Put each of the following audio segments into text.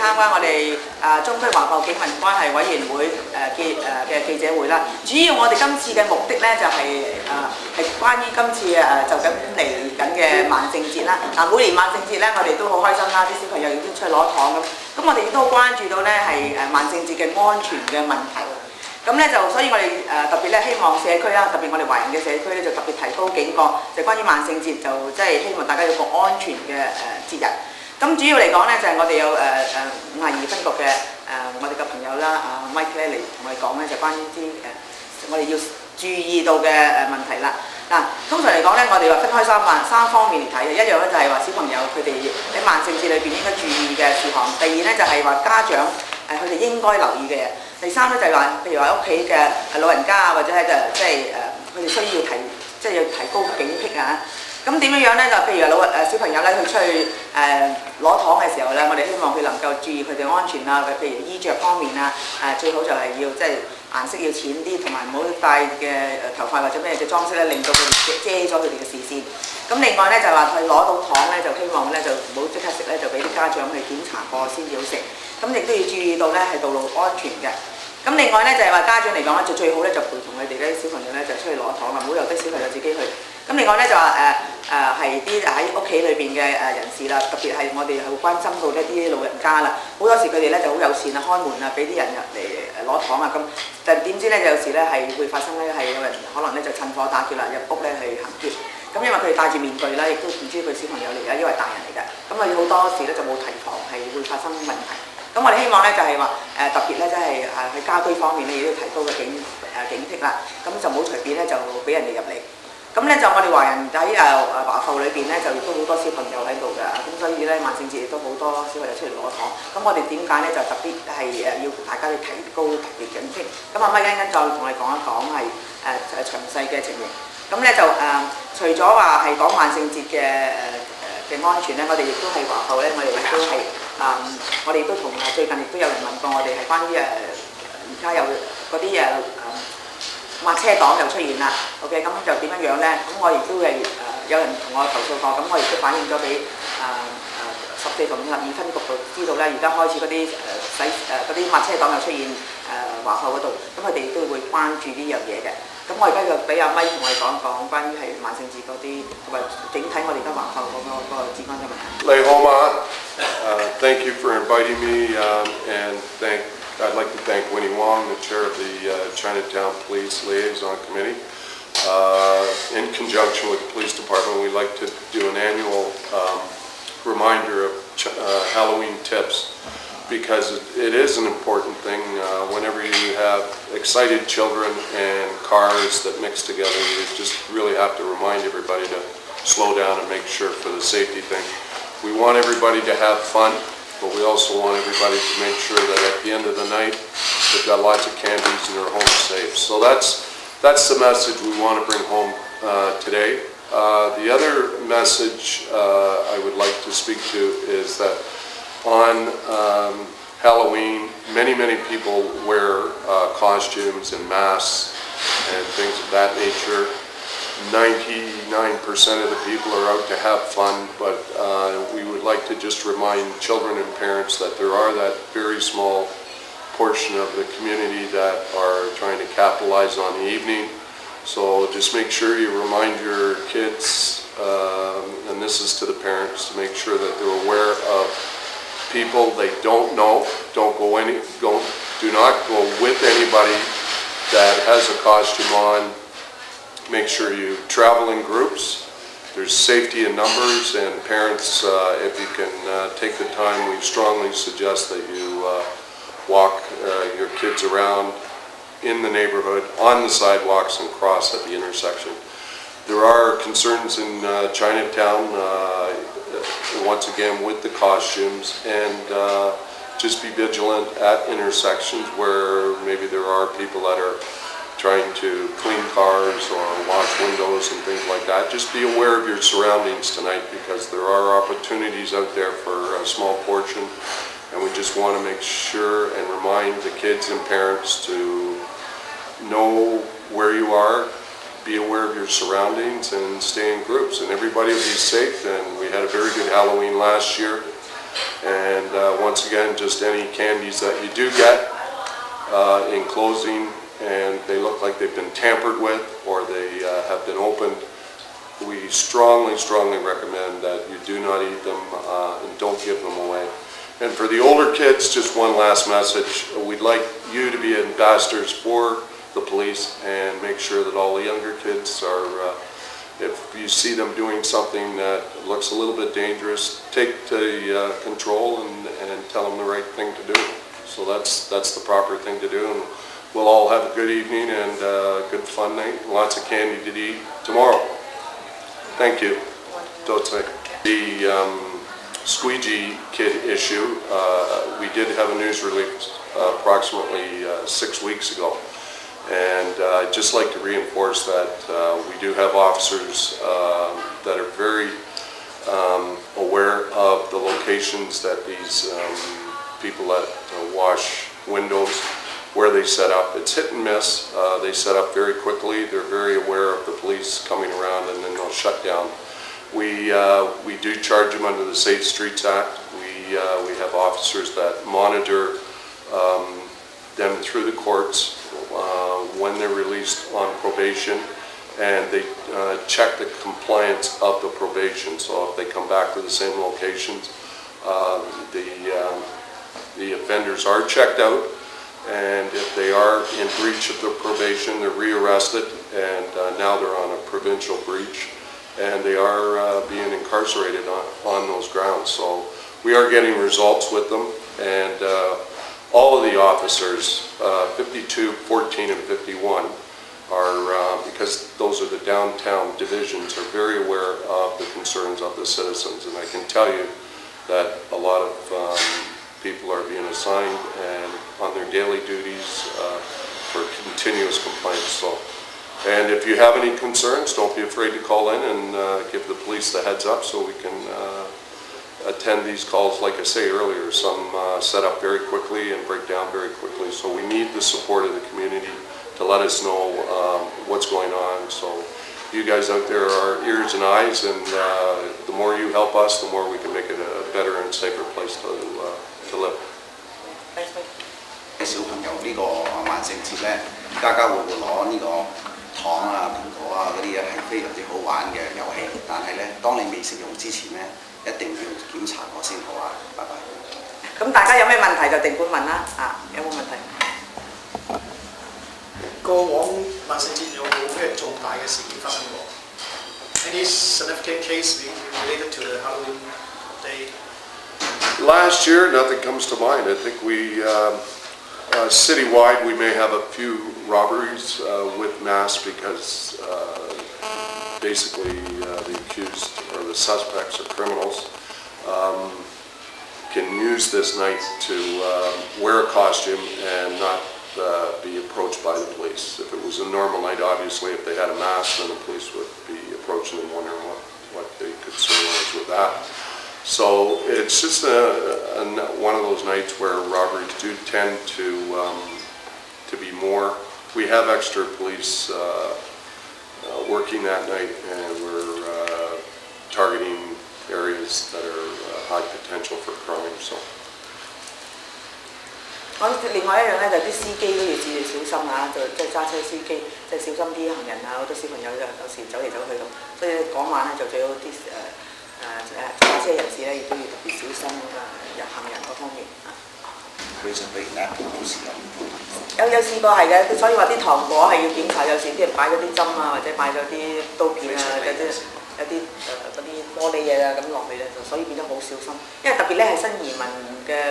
參加我哋中區華埠警民關係委員會嘅記者會啦。主要我哋今次嘅目的咧就係關於今次就緊嚟緊嘅萬聖節啦。每年萬聖節咧，我哋都好開心啦，啲小朋友亦都出去攞糖咁。咁我哋亦都關注到咧係萬聖節嘅安全嘅問題。咁咧就所以我哋特別咧希望社區啦，特別我哋華人嘅社區咧就特別提高警覺，就關於萬聖節就即係希望大家有個安全嘅節日。咁主要嚟講咧就係我哋有52分局嘅我哋嘅朋友啦Mike 咧嚟同我哋講咧就關於啲我哋要注意到嘅問題啦。通常嚟講咧，我哋話分開三方面嚟睇嘅，一樣咧就係話小朋友佢哋喺萬聖節裏邊應該注意嘅事項，第二咧就係話家長佢哋應該留意嘅嘢。第三咧就係話，譬如話屋企嘅老人家或者係即係佢哋需要要提高警惕啊。咁點樣咧？就譬如話小朋友咧，佢出去攞糖嘅時候咧，我哋希望佢能夠注意佢哋安全啊。譬如衣着方面啊，最好就係要即係顏色要淺啲，同埋唔好戴嘅頭髮或者咩嘅裝飾咧，令到佢哋遮咗佢哋嘅視線。咁另外咧就係話佢攞到糖咧，就希望咧就唔好即刻食咧，就俾啲家長去檢查過先至好食。咁亦都要注意到咧係道路安全嘅。咁另外咧就係話家長嚟講咧，就最好咧就陪同佢哋咧小朋友咧就出去攞糖啦，唔好由啲小朋友自己去。咁另外咧就話係啲喺屋企裏邊嘅人士啦，特別係我哋係會關心到呢啲老人家啦。好多時佢哋咧就好友善啊，開門啊，俾啲人入嚟攞糖啊咁。但點知咧有時咧係會發生咧係有人可能咧就趁火打劫啦，入屋咧去行劫。咁因為佢哋戴住面具啦，亦都唔知佢小朋友嚟㗎，因為大人嚟㗎。咁好多時咧就冇提防，係會發生問題。咁我哋希望咧就係話特別咧即係喺家居方面咧亦都要提高個警惕啦。咁就唔好隨便咧就俾人哋入嚟。咁咧就我哋華人喺華埠裏邊咧就亦都好多小朋友喺度㗎。咁所以咧萬聖節亦都好多小朋友出嚟攞糖。咁我哋點解咧就特別係要大家去提高特別警惕。咁阿咪再同我哋講一講係詳細嘅情形。咁咧就除咗話係講萬聖節嘅安全咧，我哋亦都係華埠咧，我哋亦都係我哋都同最近亦都有人問過我哋係關於而家有嗰啲抹車黨又出現啦。OK， 咁就點樣咧？咁我亦都係有人同我投訴過，咁我亦都反映咗俾14同52分局度知道咧，而家開始嗰啲抹車黨又出現華埠嗰度，咁佢哋都會關注呢樣嘢嘅。咁我而家就俾阿咪同我哋講一講關於係萬聖節嗰啲同埋整體我哋而家華埠嗰個治安嘅問題。你好嘛？Thank you for inviting me, and I'd like to thank Winnie Wong, the chair of the Chinatown Police Liaison Committee. In conjunction with the police department, we like to do an annual reminder of Halloween tips, because it is an important thing. Whenever you have excited children and cars that mix together, you just really have to remind everybody to slow down and make sure for the safety thing. We want everybody to have fun, but we also want everybody to make sure that at the end of the night they've got lots of candies and they're home safe. So that's the message we want to bring home today. The other message I would like to speak to is that on Halloween, many people wear costumes and masks and things of that nature. 99% of the people are out to have fun, but we would like to just remind children and parents that there are that very small portion of the community that are trying to capitalize on the evening. So just make sure you remind your kids, and this is to the parents, to make sure that they're aware of people they don't know. Do not go with anybody that has a costume on. Make sure you travel in groups. There's safety in numbers, and parents, if you can take the time, we strongly suggest that you walk your kids around in the neighborhood, on the sidewalks, and cross at the intersection. There are concerns in Chinatown, once again, with the costumes, and just be vigilant at intersections where maybe there are people that are trying to clean cars or wash windows and things like that. Just be aware of your surroundings tonight, because there are opportunities out there for a small portion, and we just want to make sure and remind the kids and parents to know where you are, be aware of your surroundings, and stay in groups, and everybody will be safe. And we had a very good Halloween last year. And once again, just any candies that you do get in closing and they look like they've been tampered with or they have been opened, we strongly recommend that you do not eat them and don't give them away. And for the older kids, just one last message. We'd like you to be ambassadors for the police and make sure that all the younger kids are, if you see them doing something that looks a little bit dangerous, take the control and tell them the right thing to do. So that's the proper thing to do. And we'll all have a good evening and a good fun night. Lots of candy to eat tomorrow. Thank you. The squeegee kid issue, we did have a news release approximately 6 weeks ago. And I'd just like to reinforce that we do have officers that are very aware of the locations that these people that wash windows, where they set up. It's hit and miss. They set up very quickly. They're very aware of the police coming around and then they'll shut down. We do charge them under the Safe Streets Act. We have officers that monitor them through the courts when they're released on probation, and they check the compliance of the probation. So if they come back to the same locations, the offenders are checked out, and if they are in breach of the probation, they're rearrested, and now they're on a provincial breach, and they are being incarcerated on those grounds. So we are getting results with them, and all of the officers, 52, 14, and 51, are, because those are the downtown divisions, are very aware of the concerns of the citizens. And I can tell you that a lot of people are being assigned and on their daily duties for continuous complaints. So, and if you have any concerns, don't be afraid to call in and give the police the heads up so we can attend these calls. Like I say earlier, some set up very quickly and break down very quickly. So we need the support of the community to let us know what's going on. So you guys out there are ears and eyes, and the more you help us, the more we can make it a better and safer place to live. 小朋友呢個萬聖節咧，家家戶戶攞呢個糖啊、蘋果啊嗰啲嘢係非常之好玩嘅遊戲，但係咧，當你未食用之前咧，一定要檢查過先好啊！拜拜。咁大家有咩問題就定管問啦，有冇問題？過往萬聖節有冇咩重大嘅事件發生過 ？Any significant case related to the Halloween day? Last year, nothing comes to mind. I think we, citywide, we may have a few robberies with masks because basically the accused or the suspects or criminals can use this night to wear a costume and not be approached by the police. If it was a normal night, obviously, if they had a mask, then the police would be approaching them, wondering what the concern was with that. So it's just one of those nights where robberies do tend to be more. We have extra police working that night, and we're targeting areas that are high potential for crime. So. 另外一樣咧，就啲司機都要自己小心啊！就即係揸車司機，即係小心啲行人啊！好多小朋友有時走嚟走去咁，所以嗰晚咧就最好啲揸車人士咧亦都要特別小心行人嗰方面。佢就譬如咧，好時有試過係嘅，所以話啲糖果係要檢查，有時啲人擺咗啲針啊，或者擺咗啲刀片啊，有啲嗰啲玻璃嘢啊咁落去咧，所以變得好小心。因為特別咧係新移民嘅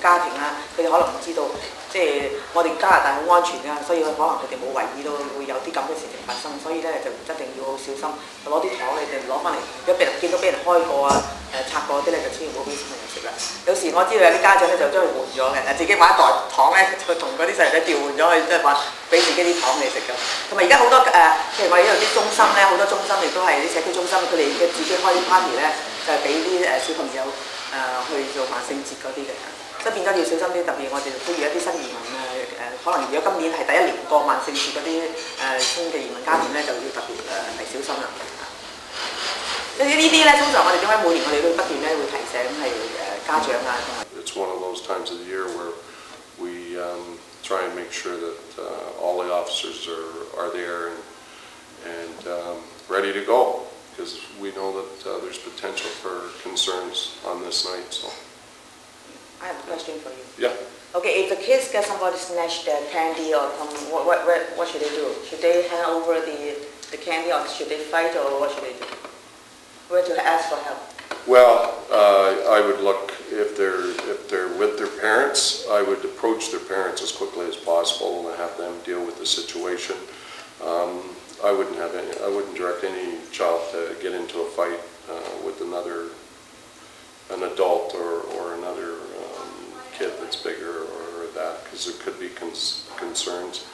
家庭啦，佢哋可能唔知道，即係我哋加拿大好安全㗎，所以可能佢哋冇留意到會有啲咁嘅事情發生，所以咧就一定要好小心，攞啲糖你哋攞翻嚟，如果見到俾人開過啊、拆過啲咧，就千祈唔好俾小朋友食啦。有時我知道有啲家長咧就將佢換咗嘅，自己買一袋糖咧就同嗰啲細路仔調換咗去，即係話俾自己啲糖嚟食㗎。同埋而家好多譬如我哋呢度啲中心咧，好多中心亦都係啲社區中心，佢哋嘅自己開啲 party 咧，就係俾啲小朋友去做萬聖節嗰啲嘅，所以變咗要小心啲。特別我哋呼籲一啲新移民可能如果今年係第一年過萬聖節嗰啲新嘅移民家庭咧，就要特別係小心啦。呢啲咧，通常我哋點解每年我哋都不斷咧會提醒係家長啊同埋。It's one of those times of the year where we try and make sure that all the officers are there and ready to go, because we know that there's potential for concerns on this night. So I have a question for you. yeah. Okay, if the kids get somebody snatch their candy or what should they do? Should they hand over the candy or should they fight or what should they do? Where to ask for help? Well, I would look if they're with their parents. I would approach their parents as quickly as possible and have them deal with the situation. I wouldn't direct any child to get into a fight with an adult or another kid that's bigger or that, because there could be concerns.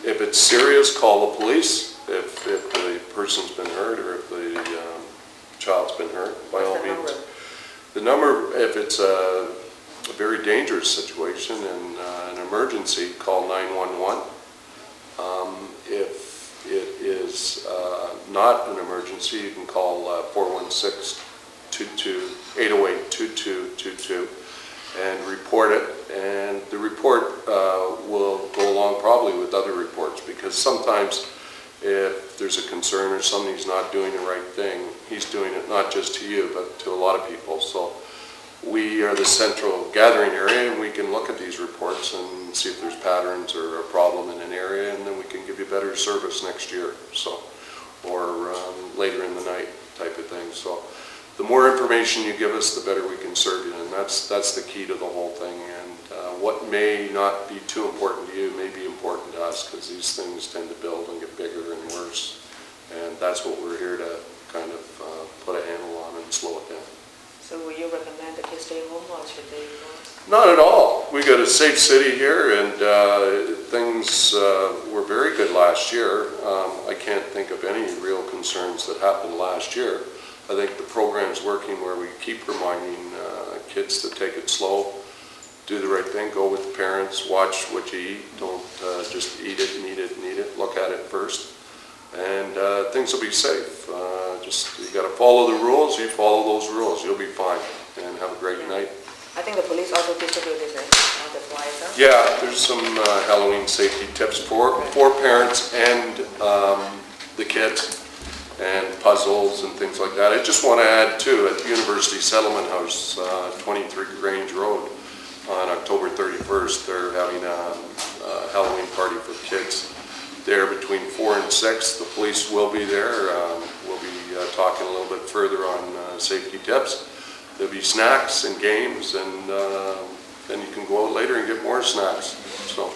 If it's serious, call the police. If the person's been hurt or if the child's been hurt, by all means. The number, if it's a very dangerous situation and an emergency, call 911. If it is not an emergency, you can call 416-808-2222 and report it. And the report will go along probably with other reports, because sometimes if there's a concern or somebody's not doing the right thing, he's doing it not just to you, but to a lot of people. So we are the central gathering area, and we can look at these reports and see if there's patterns or a problem in an area, and then we can give you better service next year, so, or later in the night type of thing. So the more information you give us, the better we can serve you, and that's the key to the whole thing. And what may not be too important to you may be important to us, because these things tend to build and get bigger and worse, and that's what we're here to kind of put a handle on and slow it down. So will you recommend the kids stay home or should they go? Not at all. We got a safe city here, and things were very good last year. I can't think of any real concerns that happened last year. I think the program's working where we keep reminding kids to take it slow, do the right thing, go with the parents, watch what you eat, don't just eat it, need it, look at it first, and things will be safe. You got to follow the rules, you follow those rules, you'll be fine, and have a great night. I think the police also distribute this, the flyers, huh? Yeah, there's some Halloween safety tips for parents and the kids, and puzzles and things like that. I just want to add too, at the University Settlement House, 23 Grange Road, on October 31st, they're having a Halloween party for kids there between 4 and 6. The police will be there. We'll be talking a little bit further on safety tips. There'll be snacks and games, and then you can go out later and get more snacks. So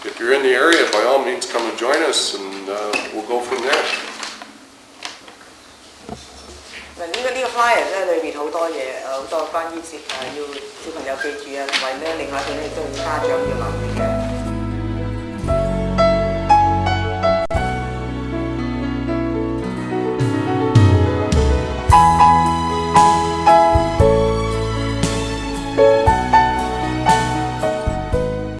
if you're in the area, by all means come and join us, and we'll go from there. 嗱，呢個 flyer 咧裏邊好多嘢，好多關於要小朋友記住啊，同埋咧另外一點咧都要家長要留意嘅。